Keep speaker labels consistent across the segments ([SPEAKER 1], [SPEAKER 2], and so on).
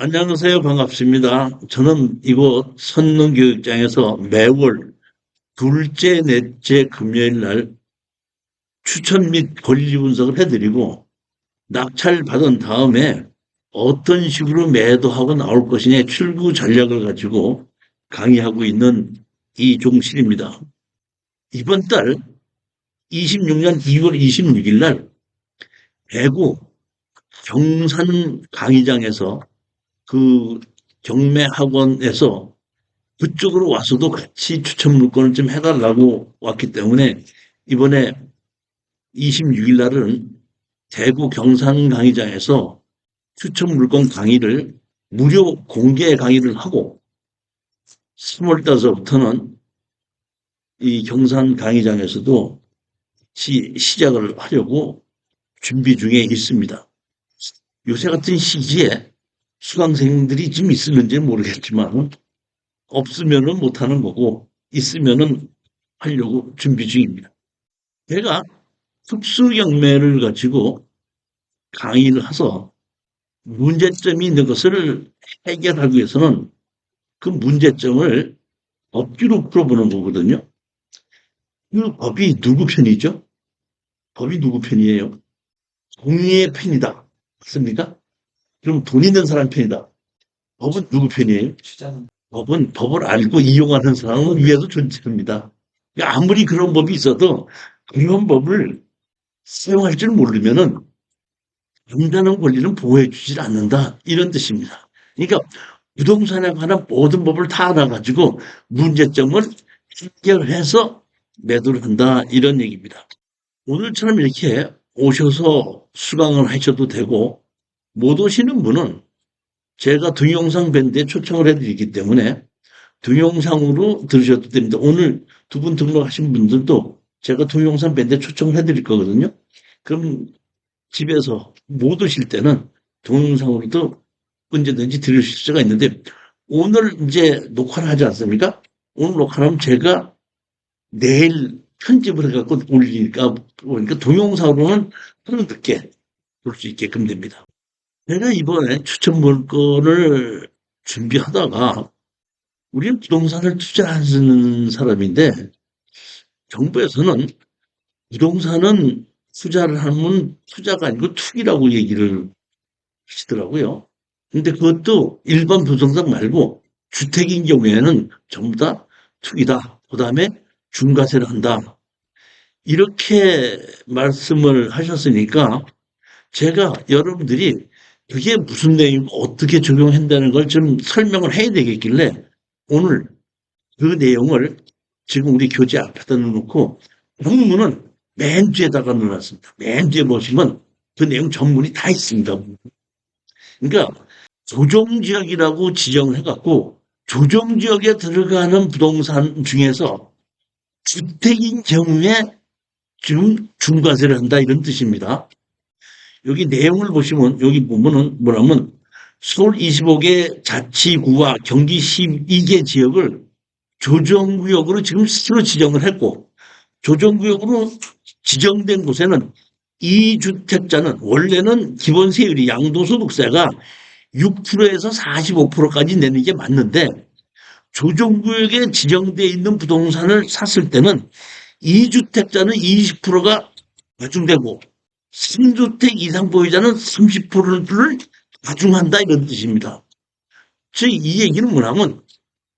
[SPEAKER 1] 안녕하세요. 반갑습니다. 저는 이곳 선릉교육장에서 매월 둘째, 넷째 금요일 날 추천 및 권리 분석을 해드리고 낙찰 받은 다음에 어떤 식으로 매도하고 나올 것이냐 출구 전략을 가지고 강의하고 있는 이종실입니다. 이번 달 26년 2월 26일 날 대구 경산 강의장에서 그 경매학원에서 그쪽으로 와서도 같이 추천 물건을 좀 해달라고 왔기 때문에 이번에 26일 날은 대구 경산 강의장에서 추천 물건 강의를 무료 공개 강의를 하고 3월 달서부터는 이 경산 강의장에서도 시작을 하려고 준비 중에 있습니다. 요새 같은 시기에 수강생들이 좀 있을는지 모르겠지만 없으면은 못하는 거고 있으면은 하려고 준비 중입니다. 제가 특수경매를 가지고 강의를 해서 문제점이 있는 것을 해결하기 위해서는 그 문제점을 법규로 풀어보는 거거든요. 그 법이 누구 편이죠? 법이 누구 편이에요? 공의의 편이다. 맞습니까? 그럼 돈 있는 사람 편이다. 법은 누구 편이에요? 법은 법을 알고 이용하는 사람을 위해서 존재합니다. 그러니까 아무리 그런 법이 있어도 그런 법을 사용할 줄 모르면은 정당한 권리는 보호해 주질 않는다. 이런 뜻입니다. 그러니까 부동산에 관한 모든 법을 다 알아가지고 문제점을 해결해서 매도를 한다. 이런 얘기입니다. 오늘처럼 이렇게 오셔서 수강을 하셔도 되고 못 오시는 분은 제가 동영상 밴드에 초청을 해드리기 때문에 동영상으로 들으셔도 됩니다. 오늘 두 분 등록하신 분들도 제가 동영상 밴드에 초청을 해드릴 거거든요. 그럼 집에서 못 오실 때는 동영상으로도 언제든지 들으실 수가 있는데 오늘 이제 녹화를 하지 않습니까? 오늘 녹화하면 제가 내일 편집을 해갖고 올리니까 보니까 동영상으로는 하루 늦게 볼 수 있게끔 됩니다. 제가 이번에 추천 물건을 준비하다가 우리는 부동산을 투자하는 사람인데 정부에서는 부동산은 투자를 하면 투자가 아니고 투기라고 얘기를 하시더라고요. 근데 그것도 일반 부동산 말고 주택인 경우에는 전부 다 투기다. 그 다음에 중과세를 한다. 이렇게 말씀을 하셨으니까 제가 여러분들이 그게 무슨 내용이고 어떻게 적용한다는 걸 좀 설명을 해야 되겠길래 오늘 그 내용을 지금 우리 교재 앞에다 넣어놓고 본문은 맨 뒤에다가 넣어놨습니다. 맨 뒤에 보시면 그 내용 전문이 다 있습니다. 그러니까 조정지역이라고 지정을 해갖고 조정지역에 들어가는 부동산 중에서 주택인 경우에 지금 중과세를 한다 이런 뜻입니다. 여기 내용을 보시면 여기 보면은 뭐냐면 서울 25개 자치구와 경기 12개 지역을 조정구역으로 지금 스스로 지정을 했고 조정구역으로 지정된 곳에는 이 주택자는 원래는 기본세율이 양도소득세가 6%에서 45%까지 내는 게 맞는데 조정구역에 지정되어 있는 부동산을 샀을 때는 이 주택자는 20%가 가중되고 3주택 이상 보유자는 30%를 가중한다 이런 뜻입니다. 즉 이 얘기는 뭐냐면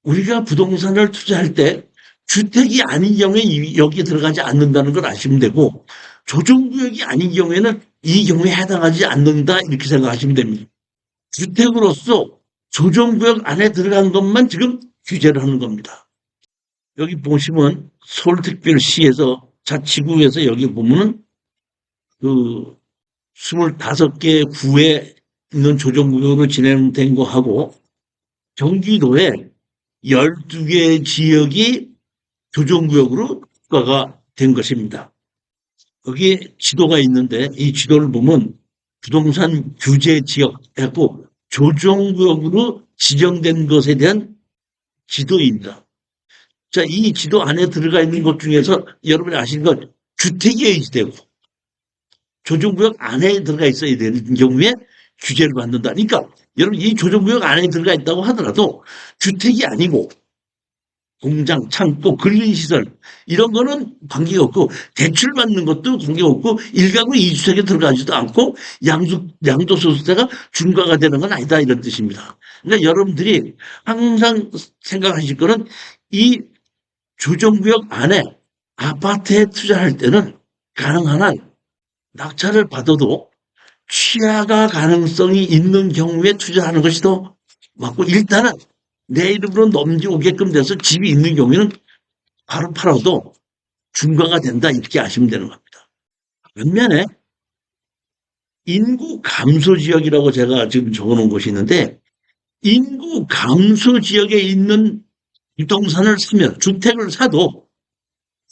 [SPEAKER 1] 우리가 부동산을 투자할 때 주택이 아닌 경우에 여기에 들어가지 않는다는 걸 아시면 되고 조정구역이 아닌 경우에는 이 경우에 해당하지 않는다 이렇게 생각하시면 됩니다. 주택으로서 조정구역 안에 들어간 것만 지금 규제를 하는 겁니다. 여기 보시면 서울특별시에서 자치구에서 여기 보면은 그 25개 구에 있는 조정구역으로 진행된 거하고 경기도에 12개 지역이 조정구역으로 특가가 된 것입니다. 여기에 지도가 있는데 이 지도를 보면 부동산 규제 지역 해고 조정구역으로 지정된 것에 대한 지도입니다. 자, 이 지도 안에 들어가 있는 것 중에서 여러분이 아시는 건 주택이 해지되고 조정구역 안에 들어가 있어야 되는 경우에 규제를 받는다. 그러니까 여러분 이 조정구역 안에 들어가 있다고 하더라도 주택이 아니고 공장, 창고, 근린시설 이런 거는 관계가 없고 대출 받는 것도 관계가 없고 1가구 2주택에 들어가지도 않고 양도소득세가 중과가 되는 건 아니다 이런 뜻입니다. 그러니까 여러분들이 항상 생각하실 거는 이 조정구역 안에 아파트에 투자할 때는 가능한 한 낙찰을 받아도 취하가 가능성이 있는 경우에 투자하는 것이 더 맞고 일단은 내 이름으로 넘겨오게끔 돼서 집이 있는 경우에는 바로 팔아도 중과가 된다 이렇게 아시면 되는 겁니다. 반면에 인구 감소 지역이라고 제가 지금 적어놓은 곳이 있는데 인구 감소 지역에 있는 부동산을 사면 주택을 사도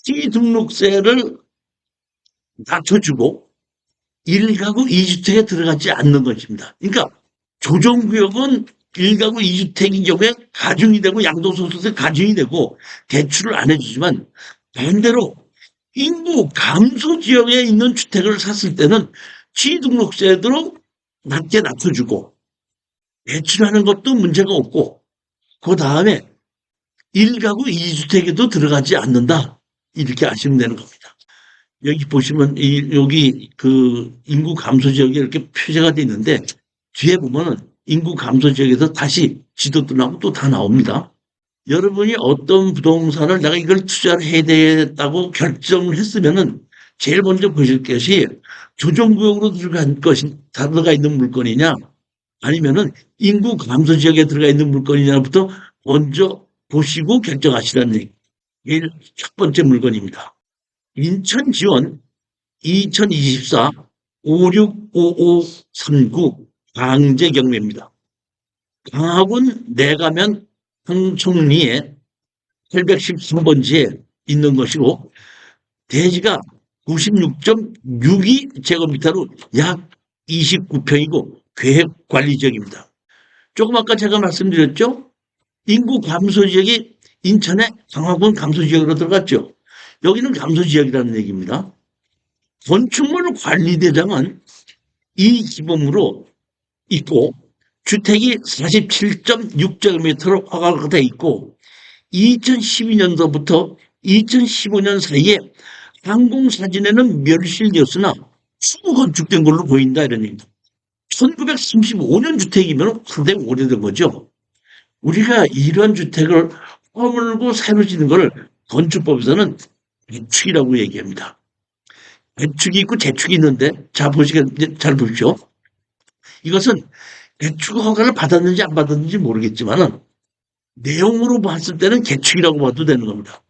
[SPEAKER 1] 시등록세를 낮춰주고 1가구 2주택에 들어가지 않는 것입니다. 그러니까 조정구역은 1가구 2주택인 경우에 가중이 되고 양도소득세 가중이 되고 대출을 안 해주지만 반대로 인구 감소 지역에 있는 주택을 샀을 때는 취등록세도 낮게 낮춰주고 대출하는 것도 문제가 없고 그 다음에 1가구 2주택에도 들어가지 않는다 이렇게 아시면 되는 겁니다. 여기 보시면 여기 그 인구 감소 지역이 이렇게 표시가 되어 있는데 뒤에 보면은 인구 감소 지역에서 다시 지도도 나오고 또 다 나옵니다. 여러분이 어떤 부동산을 내가 이걸 투자를 해야 되겠다고 결정을 했으면은 제일 먼저 보실 것이 조정구역으로 들어가 있는 물건이냐 아니면은 인구 감소 지역에 들어가 있는 물건이냐부터 먼저 보시고 결정하시라는 얘기. 이게 첫 번째 물건입니다. 인천 지원 2024 565539 강제 경매입니다. 강화군 내가면 황총리에 813번지에 있는 것이고 대지가 96.62제곱미터로 약 29평이고 계획관리지역입니다. 조금 아까 제가 말씀드렸죠? 인구 감소 지역이 인천의 강화군 감소 지역으로 들어갔죠. 여기는 감소 지역이라는 얘기입니다. 건축물 관리대장은 이 기본으로 있고 주택이 47.6제곱미터로 허가가 돼 있고 2012년도부터 2015년 사이에 항공사진에는 멸실되었으나 추후 건축된 걸로 보인다 이런 얘기입니다. 1935년 주택이면 상당히 오래된 거죠. 우리가 이런 주택을 허물고 새로 짓는 걸 건축법에서는 재축이라고 얘기합니다. 재축이 있고 재축이 있는데 잘 보십시오. 이것은 재축 허가를 받았는지 안 받았는지 모르겠지만 내용으로 봤을 때는 개축이라고 봐도 되는 겁니다.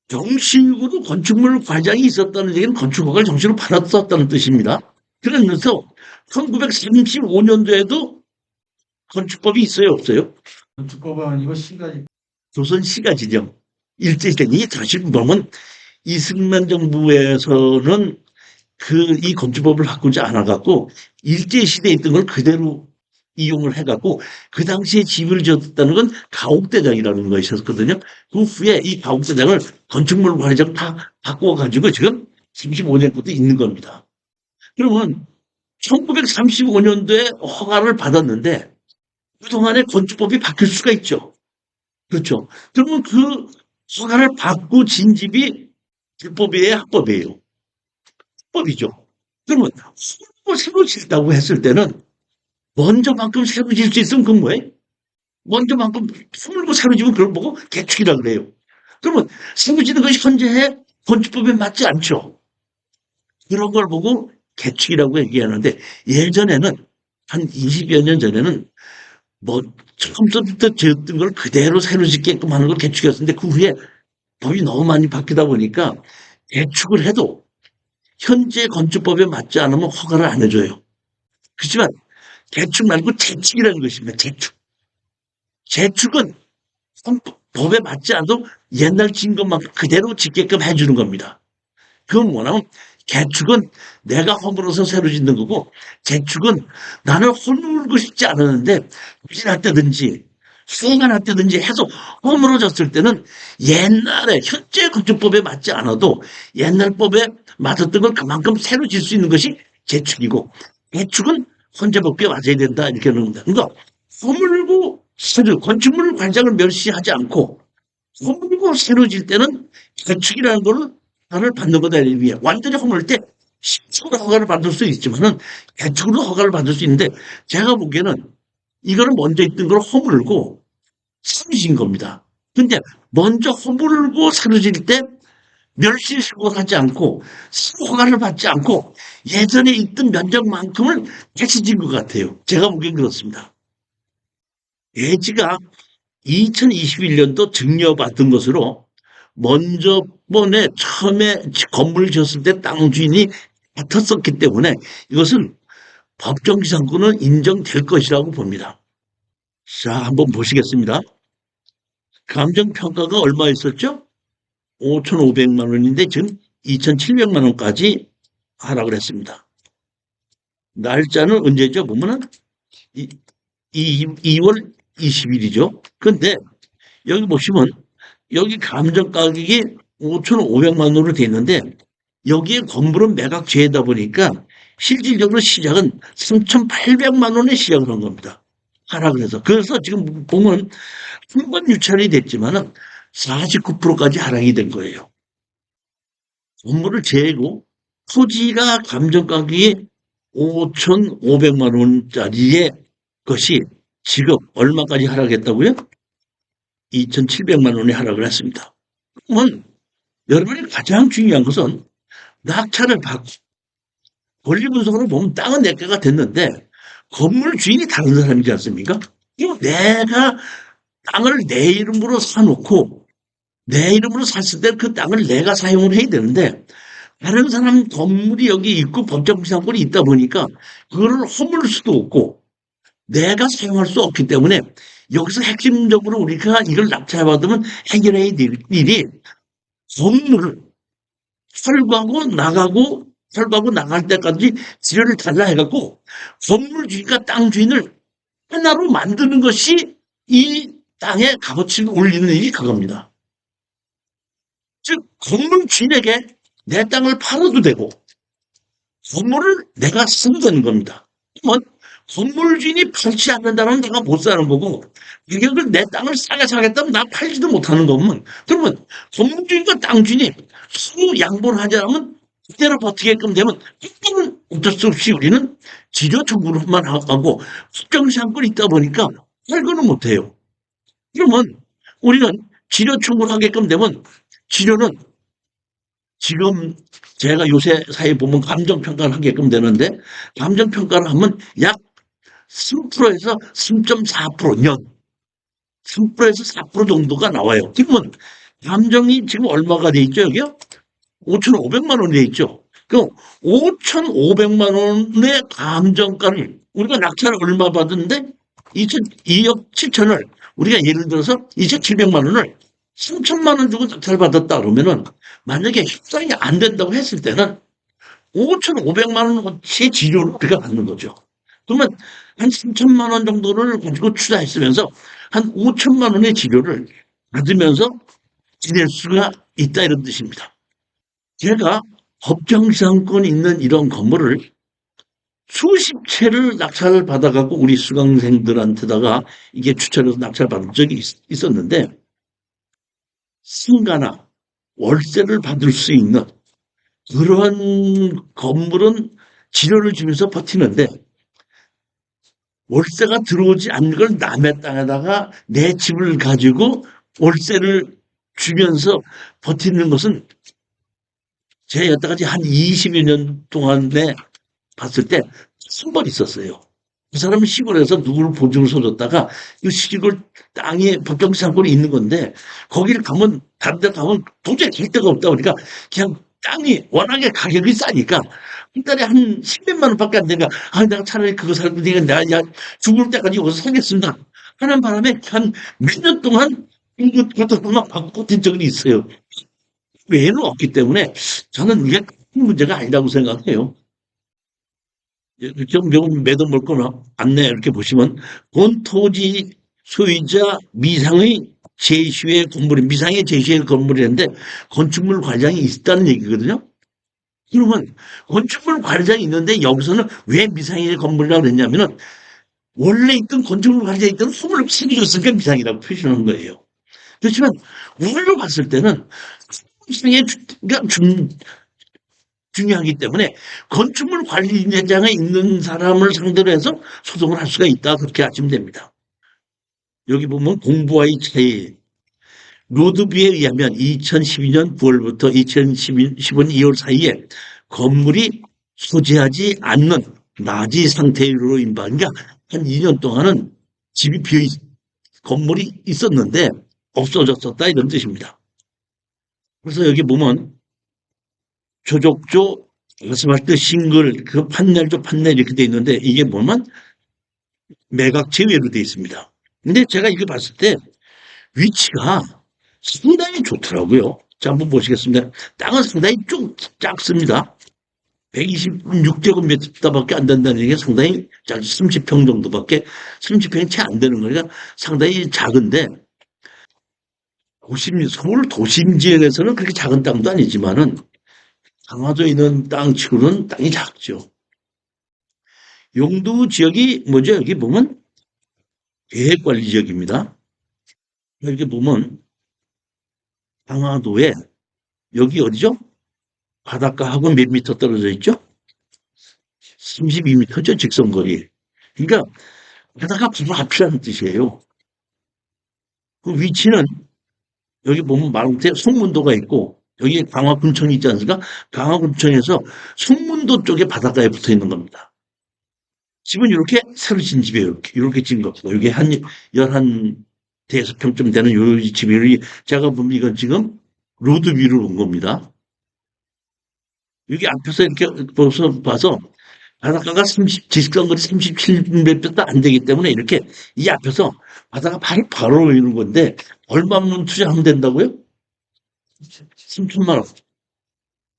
[SPEAKER 1] 정식으로 건축물 과장이 있었다는 얘기는 건축 허가를 정식으로 받았었다는 뜻입니다. 그러면서 1935년도에도 건축법이 있어요 없어요?
[SPEAKER 2] 건축법은 아니고 시가지.
[SPEAKER 1] 조선 시가지정 일제시대 이게 사실 보면 이승만 정부에서는 이 건축법을 바꾸지 않아갖고 일제시대에 있던 걸 그대로 이용을 해갖고 그 당시에 집을 지었다는 건 가옥대장이라는 것이 있었거든요. 그 후에 이 가옥대장을 건축물 관리장 다 바꿔가지고 지금 35년 것도 있는 겁니다. 그러면 1935년도에 허가를 받았는데 그동안에 건축법이 바뀔 수가 있죠. 그렇죠. 그러면 그 허가를 받고 진 집이 불법이에요, 합법이에요? 합법이죠. 그러면 새로 짓다고 했을 때는 먼저만큼 새로 질 수 있으면 그건 뭐예요? 먼저만큼 품을고 새로 지면 그걸 보고 개축이라 그래요. 그러면 새로 짓는 것이 현재의 건축법에 맞지 않죠. 그런 걸 보고 개축이라고 얘기하는데 예전에는 한 20여 년 전에는 뭐 처음부터 지었던 걸 그대로 새로 짓게끔 하는 걸 개축이었는데 그 후에 법이 너무 많이 바뀌다 보니까 개축을 해도 현재 건축법에 맞지 않으면 허가를 안 해줘요. 그렇지만 개축 말고 재축이라는 것입니다. 재축. 재축은 법에 맞지 않아도 옛날 진 것만 그대로 짓게끔 해주는 겁니다. 그건 뭐냐면 개축은 내가 허물어서 새로 짓는 거고 재축은 나는 허물고 싶지 않았는데 부진했다든지 수행을 했다든지 해서 허물어졌을 때는 옛날에 현재 건축법에 맞지 않아도 옛날 법에 맞았던 걸 그만큼 새로 질 수 있는 것이 재축이고 개축은 헌재법규에 맞아야 된다 이렇게 하는 겁니다. 그러니까 허물고 새로 건축물 관장을 멸시하지 않고 허물고 새로질 때는 개축이라는 걸 허가를 받는 거다. 완전히 허물 때 신축으로 허가를 받을 수 있지만은 개축으로 허가를 받을 수 있는데 제가 보기에는 이거는 먼저 있던 걸 허물고 새로진 겁니다. 근데 먼저 허물고 새로질 때 멸시시고 하지 않고 허가를 받지 않고 예전에 있던 면적만큼을 다시 진 것 같아요. 제가 보기엔 그렇습니다. 예지가 2021년도 증여받은 것으로 먼저 번에 처음에 건물을 지었을 때 땅 주인이 같았었기 때문에 이것은 법정지상권은 인정될 것이라고 봅니다. 자, 한번 보시겠습니다. 감정평가가 얼마였었죠? 5,500만 원인데 지금 2,700만 원까지 하락을 했습니다. 날짜는 언제죠? 보면은 2월 20일이죠. 근데 여기 보시면 여기 감정 가격이 5,500만 원으로 돼 있는데 여기에 건물은 매각 제외다 보니까 실질적으로 시작은 3,800만 원에 시작을 한 겁니다. 하락을 해서. 그래서 지금 보면 한 번 유찰이 됐지만은 49%까지 하락이 된 거예요. 건물을 제외고 토지가 감정 가격이 5,500만 원짜리의 것이 지금 얼마까지 하락했다고요? 2,700만 원에 하락을 했습니다. 그러면 여러분이 가장 중요한 것은 낙찰을 받고 권리분석으로 보면 땅은 내 개가 됐는데 건물 주인이 다른 사람이지 않습니까? 이거 내가 땅을 내 이름으로 사놓고 내 이름으로 샀을 때 그 땅을 내가 사용을 해야 되는데 다른 사람 건물이 여기 있고 법정비상권이 있다 보니까 그거를 허물 수도 없고 내가 사용할 수 없기 때문에 여기서 핵심적으로 우리가 이걸 낙찰받으면 해결해야 될 일이 건물을 철거하고 나갈 때까지 지뢰를 달라 해갖고 건물 주인과 땅 주인을 하나로 만드는 것이 이 땅의 값어치를 올리는 일이 그겁니다. 즉 건물 주인에게 내 땅을 팔아도 되고 건물을 내가 쓰면 되는 겁니다. 그러면 건물 주인이 팔지 않는다면 내가 못 사는 거고 가격을 내 땅을 싸게 사겠다면 나 팔지도 못하는 거면 그러면 건물 주인과 땅 주인이 서로 양보를 하지 않으면 그대로 버티게끔 되면 그때는 어쩔 수 없이 우리는 지료 청구로만 하고 국정시한권이 있다 보니까 할거는 못해요. 그러면 우리는 지료 청구를 하게끔 되면 지료는 지금 제가 요새 사회 보면 감정평가를 하게끔 되는데 감정평가를 하면 약 3%에서 3.4% 년 3%에서 4% 정도가 나와요. 그러면 감정이 지금 얼마가 돼 있죠? 여기요? 5,500만 원이 돼 있죠. 그럼 5,500만 원의 감정가를 우리가 낙찰을 얼마 받았는데 2억 7천을 우리가 예를 들어서 2,700만 원을 3천만 원 주고 낙찰 받았다 그러면은 만약에 협상이 안 된다고 했을 때는 5,500만 원어치의 지료를 우리가 받는 거죠. 그러면 한 3천만 원 정도를 가지고 투자했으면서 한 5천만 원의 지료를 받으면서 지낼 수가 있다 이런 뜻입니다. 제가 법정지상권 있는 이런 건물을 수십 채를 낙찰을 받아갖고 우리 수강생들한테다가 이게 추천해서 낙찰 받은 적이 있었는데 승가나 월세를 받을 수 있는 그런 건물은 지료를 주면서 버티는데 월세가 들어오지 않는 걸 남의 땅에다가 내 집을 가지고 월세를 주면서 버티는 것은 제가 여태까지 한 20여 년 동안에 봤을 때 한 번 있었어요. 그 사람은 시골에서 누구를 보증을 서줬다가 이 시골 땅에 법정지상권이 있는 건데 거기를 가면 다른 데 가면 도저히 갈 데가 없다 보니까 그냥 땅이 워낙에 가격이 싸니까 한 달에 한 10몇만 원밖에 안 되니까 아 내가 차라리 그거 살고 내가 야 죽을 때까지 여기서 살겠습니다 하는 바람에 한 몇 년 동안 그것만 받고 된 적이 있어요. 외에는 없기 때문에 저는 이게 큰 문제가 아니라고 생각해요. 지금 매도 물건 안내 이렇게 보시면 본토지 소유자 미상의 제시의 건물이 미상의 제시의 건물이었는데 건축물 과장이 있다는 얘기거든요. 그러면 건축물 관리장이 있는데 여기서는 왜 미상의 건물이라고 그랬냐면은 원래 있던 건축물 관리장이 있던 허물을 챙겨줬으니까 미상이라고 표시하는 거예요. 그렇지만 우리로 봤을 때는 미상의 그러니까 중요하기 때문에 건축물 관리장에 있는 사람을 상대로 해서 소송을 할 수가 있다. 그렇게 아시면 됩니다. 여기 보면 공부와의 차이. 로드비에 의하면 2012년 9월부터 2015년 2월 사이에 건물이 소재하지 않는 나지 상태로 인한 그러니까 한 2년 동안은 집이 건물이 있었는데 없어졌었다 이런 뜻입니다. 그래서 여기 보면 조족조 아스팔트 싱글 그 판넬조 판넬 이렇게 돼 있는데 이게 보면 매각 제외로 돼 있습니다. 근데 제가 이거 봤을 때 위치가 상당히 좋더라고요. 자, 한번 보시겠습니다. 땅은 상당히 좀 작습니다. 126제곱미터밖에 안 된다는 얘기가 상당히 30평 정도밖에 30평이 채 안 되는 거니까 상당히 작은데 서울 도심 지역에서는 그렇게 작은 땅도 아니지만은 강화도에 있는 땅치고는 땅이 작죠. 용도 지역이 뭐죠? 여기 보면 계획관리 지역입니다. 여기 보면 강화도에 여기 어디죠? 바닷가하고 몇 미터 떨어져 있죠? 32미터죠, 직선거리. 그러니까 바다가 바로 앞이라는 뜻이에요. 그 위치는 여기 보면 말못해 송문도가 있고 여기 강화군청이 있지 않습니까? 강화군청에서 송문도 쪽에 바닷가에 붙어 있는 겁니다. 집은 이렇게 새로 진 집이에요. 이렇게 진 겁니다. 이게 한 11대여섯 평쯤 되는 요 집이 제가 보면 이건 지금 로드 위로 온 겁니다. 여기 앞에서 이렇게 봐서 바닷가가 직선거리 37m도 안 되기 때문에 이렇게 이 앞에서 바다가 바로 보이는 건데 얼마만 투자하면 된다고요? 3천만 원.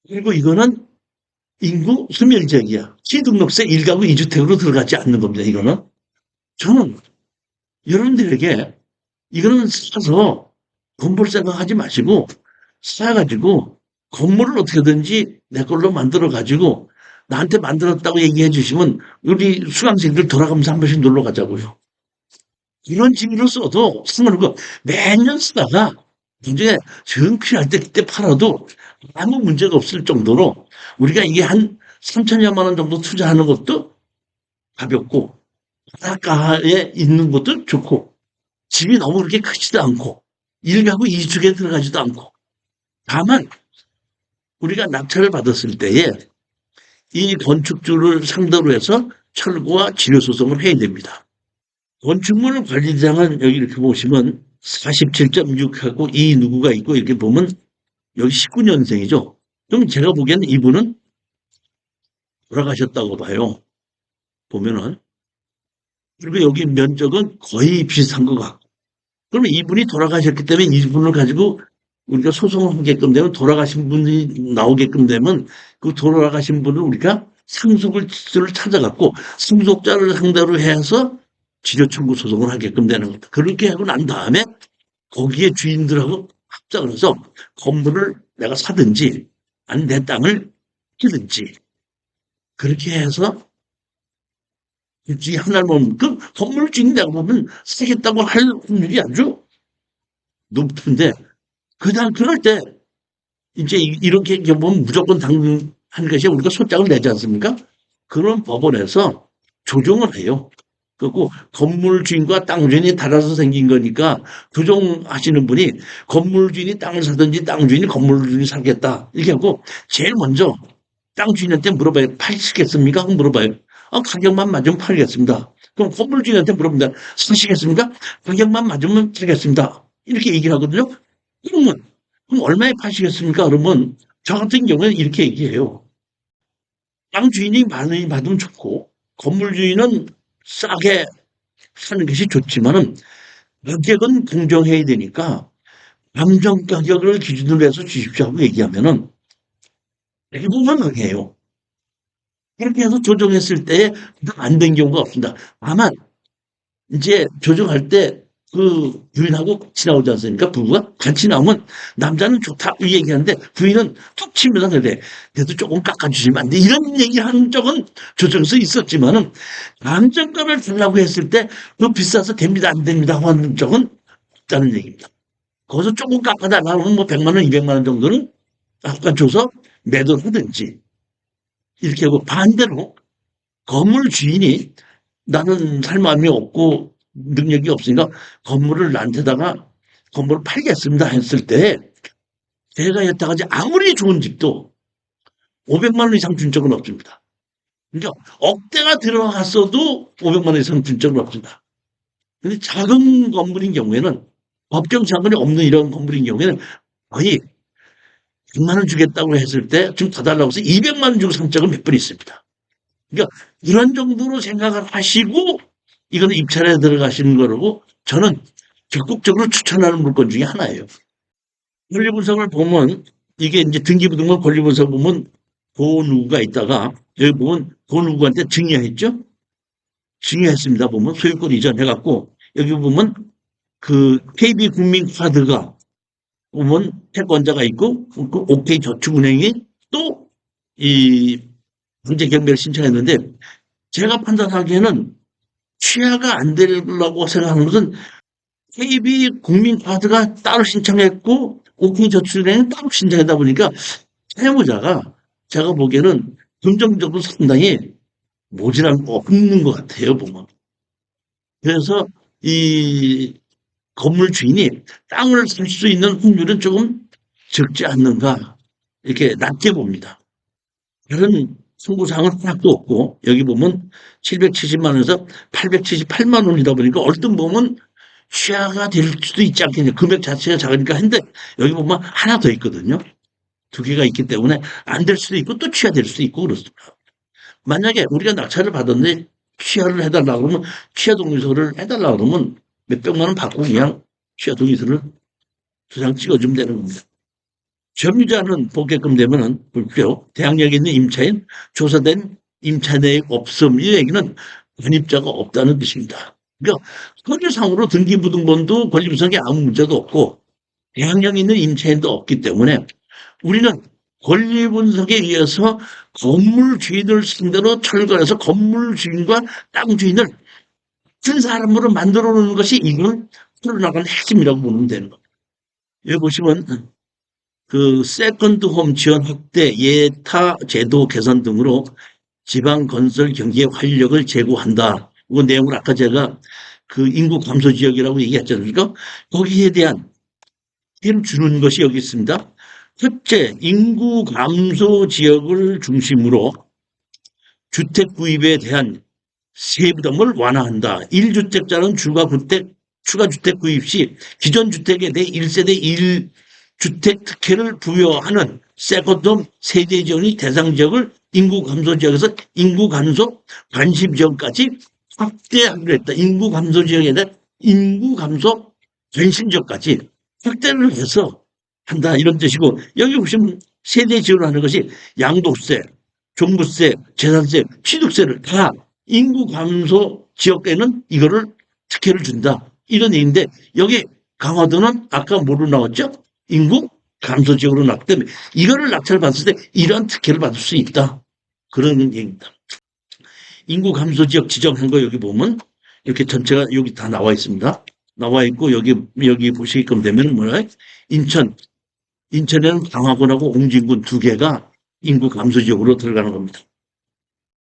[SPEAKER 1] 그리고 이거는 인구 소멸지역이야. 취등록세 1가구 2주택으로 들어가지 않는 겁니다. 이거는. 저는 여러분들에게 이거는 사서 돈 벌 생각하지 마시고 사가지고 건물을 어떻게든지 내 걸로 만들어 가지고 나한테 만들었다고 얘기해 주시면 우리 수강생들 돌아가면서 한 번씩 놀러 가자고요. 이런 징의로 써도 상관없고 매년 쓰다가 나중에 정 필요할 때 그때 팔아도 아무 문제가 없을 정도로 우리가 이게 한 3천여만 원 정도 투자하는 것도 가볍고 바닷가에 있는 것도 좋고 집이 너무 그렇게 크지도 않고 1가구 2주택에 들어가지도 않고 다만 우리가 낙찰을 받았을 때에 이 건축주를 상대로 해서 철거와 진료소송을 해야 됩니다. 건축물 관리장은 여기 이렇게 보시면 47.6하고 이 누구가 있고 이렇게 보면 여기 19년생이죠. 그럼 제가 보기에는 이분은 돌아가셨다고 봐요. 보면은. 그리고 여기 면적은 거의 비슷한 것 같고. 그러면 이분이 돌아가셨기 때문에 이분을 가지고 우리가 소송을 하게끔 되면 돌아가신 분이 나오게끔 되면 그 돌아가신 분을 우리가 상속을 찾아갖고 상속자를 상대로 해서 지료 청구 소송을 하게끔 되는 겁니다. 그렇게 하고 난 다음에 거기에 주인들하고 합작을 해서 건물을 내가 사든지 아니 내 땅을 끼든지 그렇게 해서 둘 중에 하나를 보면 그 건물 주인 내가 보면 사겠다고 할 확률이 아주 높은데 그다음 그럴 때 이제 이렇게 보면 무조건 당하는 것이 우리가 소장을 내지 않습니까? 그런 법원에서 조정을 해요. 그리고 건물 주인과 땅 주인이 달라서 생긴 거니까 조정하시는 분이 건물 주인이 땅을 사든지 땅 주인이 건물 주인이 사겠다 이렇게 하고 제일 먼저 땅 주인한테 물어봐요. 팔시겠습니까? 하고 물어봐요. 가격만 맞으면 팔겠습니다. 그럼 건물 주인한테 물어봅니다. 사시겠습니까? 가격만 맞으면 팔겠습니다. 이렇게 얘기를 하거든요. 그럼 얼마에 파시겠습니까? 그러면 저 같은 경우는 이렇게 얘기해요. 땅 주인이 많이 받으면 좋고 건물 주인은 싸게 사는 것이 좋지만은 가격은 공정해야 되니까 감정 가격을 기준으로 해서 주십시오 하고 얘기하면은 대부분 응해요. 그렇게 해서 조정했을 때 안 된 경우가 없습니다. 다만 이제 조정할 때 그 부인하고 같이 나오지 않습니까? 부부가 같이 나오면 남자는 좋다 이 얘기하는데 부인은 툭 치면서 그래. 그래도 조금 깎아주시면 안 돼. 이런 얘기하는 적은 조정서 있었지만은 감정값을 달라고 했을 때 그 비싸서 됩니다 안 됩니다 하는 적은 없다는 얘기입니다. 거기서 조금 깎아달라고 하면 뭐 100만 원, 200만 원 정도는 깎아줘서 매도를 하든지 이렇게 하고 반대로 건물 주인이 나는 살 마음이 없고 능력이 없으니까 건물을 나한테다가 건물을 팔겠습니다 했을 때 제가 여태까지 아무리 좋은 집도 500만 원 이상 준 적은 없습니다. 그러니까 억대가 들어갔어도 500만 원 이상 준 적은 없습니다. 근데 작은 건물인 경우에는 법정 자금이 없는 이런 건물인 경우에는 거의 100만 원 주겠다고 했을 때 좀 더 달라고 해서 200만 원 주고 산 적은 몇 번 있습니다. 그러니까 이런 정도로 생각을 하시고 이거는 입찰에 들어가시는 거라고 저는 적극적으로 추천하는 물건 중에 하나예요. 권리 분석을 보면 이게 이제 등기부등본 권리 분석 보면 고 누구가 있다가 여기 보면 고 누구한테 증여했죠? 증여했습니다. 보면 소유권 이전해갖고 여기 보면 그 KB 국민카드가 보면 채권자가 있고 그 OK 저축은행이 또 이 문제 경매를 신청했는데 제가 판단하기에는 취하가 안 되려고 생각하는 것은 KB 국민카드가 따로 신청했고 OK저축은행은 따로 신청하다 보니까 채무자가 제가 보기에는 금전적으로 상당히 모자란 거 없는 것 같아요 보면. 그래서 이 건물 주인이 땅을 살 수 있는 확률은 조금 적지 않는가 이렇게 낮게 봅니다. 다른 청구사항은 하나도 없고 여기 보면 770만 원에서 878만 원이다 보니까 얼핏 보면 취하가 될 수도 있지 않겠냐. 금액 자체가 작으니까 했는데 여기 보면 하나 더 있거든요. 두 개가 있기 때문에 안 될 수도 있고 또 취하될 수도 있고 그렇습니다. 만약에 우리가 낙찰을 받았는데 취하를 해달라고 그러면 취하 동의서를 해달라고 그러면 몇백만 원 받고 그냥 취하 동의서를 두 장 찍어주면 되는 겁니다. 점유자는 보게끔 되면은 볼게요. 대항력에 있는 임차인, 조사된 임차 내역 없음. 이 얘기는 관입자가 없다는 뜻입니다. 그러니까 서류상으로 등기부등본도 권리분석에 아무 문제도 없고 대항력 있는 임차인도 없기 때문에 우리는 권리분석에 의해서 건물 주인을 상대로 철거해서 건물 주인과 땅 주인을 같은 사람으로 만들어 놓는 것이 이걸 풀어나가는 핵심이라고 보면 되는 겁니다. 여기 보시면 그 세컨드 홈 지원 확대 예타 제도 개선 등으로 지방 건설 경기에 활력을 제고한다. 그 내용을 아까 제가 그 인구 감소 지역이라고 얘기했잖아요. 거기에 대한 힘 주는 것이 여기 있습니다. 첫째, 인구 감소 지역을 중심으로 주택 구입에 대한 세부담을 완화한다. 1주택자는 추가 주택 구입 시 기존 주택에 대해 1세대 1주택 특혜를 부여하는 세컨드홈 세대 지원이 대상 지역을 인구 감소 지역에서 인구 감소 관심 지역까지 확대하기로 했다. 인구 감소 지역에 대한 인구 감소 관심 지역까지 확대를 해서 한다 이런 뜻이고 여기 보시면 세대 지원을 하는 것이 양도세, 종부세, 재산세, 취득세를 다 인구 감소 지역에는 이거를 특혜를 준다. 이런 얘기인데 여기 강화도는 아까 뭐로 나왔죠? 인구 감소 지역으로 나왔기 때문에 이거를 낙찰 받을 때 이러한 특혜를 받을 수 있다. 그런 얘기입니다. 인구 감소 지역 지정한 거 여기 보면 이렇게 전체가 여기 다 나와 있습니다. 나와 있고 여기 보시게끔 되면 뭐야? 인천에는 강화군하고 옹진군 두 개가 인구 감소 지역으로 들어가는 겁니다.